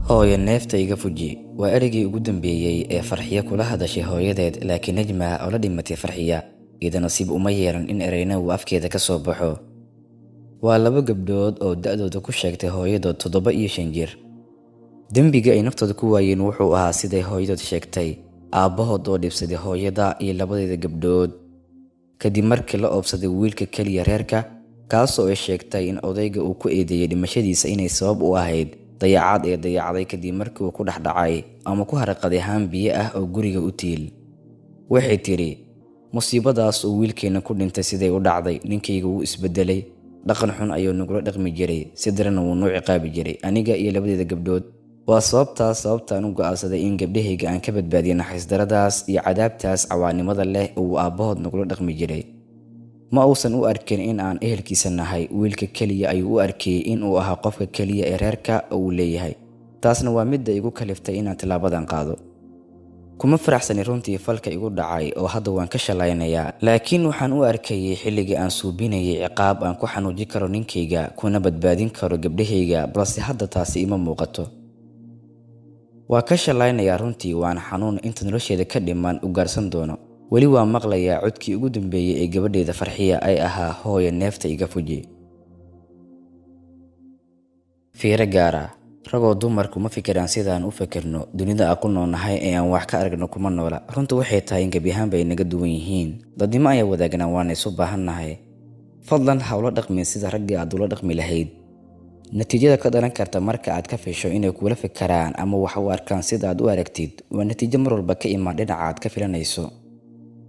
hooyo neefta iga fuji waa eraygii ugu dambeeyay ee farxiya kula hadashay hooyadeed laakiin najma oo la dhimatay farxiya iyada nasiib uma yeelan in erayna uu afkeeda ka soo baxo. waa laba gabdhood oo da'dooda ku sheegtay hooyadood 7 iyo 5 jir. dembiga ay naftooda ku waayeen wuxuu ahaa siday hooyadood sheegtay aabbahood oo dhibsaday hooyada iyo labadeeda gabdhood kadib markii la oobsaday wiilka kaliya reerka kaasoo ay sheegtay in odayga uu ku eedeeyay dhimashadiisa inay sabab u ahayd dayacaad ee dayacday kadib markii uu ku dhexdhacay ama ku haraqaday haan biyo ah oo guriga u tiil. waxay tiri musiibadaas uu wiilkeena ku dhintay siday u dhacday ninkayga wuu isbedelay dhaqan xun ayuu nagula dhaqmi jiray sidarana wuu noo ciqaabi jiray aniga iyo labadeeda gabdhood. waa sababtaan u go'aansaday in gabdhahayga aan ka badbaadiyo naxariis daradaas iyo cadaabtaas cawaanimada leh uu aabbahood nagula dhaqmi jiray. ma uusan u arkin in aan ehelkiisa nahay wiilka kaliya ayuu u arkayay in uu ahaa qofka kaliya ee reerka uu leeyahay. taasna waa midda igu kaliftay inaan tilaabadan qaado. kuma faraxsani runtii falka igu dhacay oo hadda waan ka shalaynayaa laakiin waxaan u arkayay xilligii aan suubinayay ciqaab aan ku xanuujin karo ninkayga kuna badbaadin karo gabdhahayga balse hadda taasi ima muuqato. waa ka shalaynayaa runtii waan xanuun inta nolosheeda ka dhiman u gaarsan doono. weli waa maqlayaa codkii ugu dambeeyay ee gabadheeda farxiya ay ahaa hooyo neefta iga fuji. fiiro gaara ragow dumarku ma fikiraan sidaan u fakarno dunida aan ku noolnahay ee aan wax ka aragno kuma noola. runta waxay tahay in gabi ahaanba ay naga duwan yihiin. dadnimo ayaa wadaagnaa waana isu baahannahay. fadlan ha ula dhaqmin sida raggii aad ula dhaqmi lahayd. natiijada ka dhalan karta marka aad ka fisho inay kula fikiraan ama wax u arkaan sida aad u aragtid waa natiijo mar walba ka imaan dhinaca aad ka filanayso.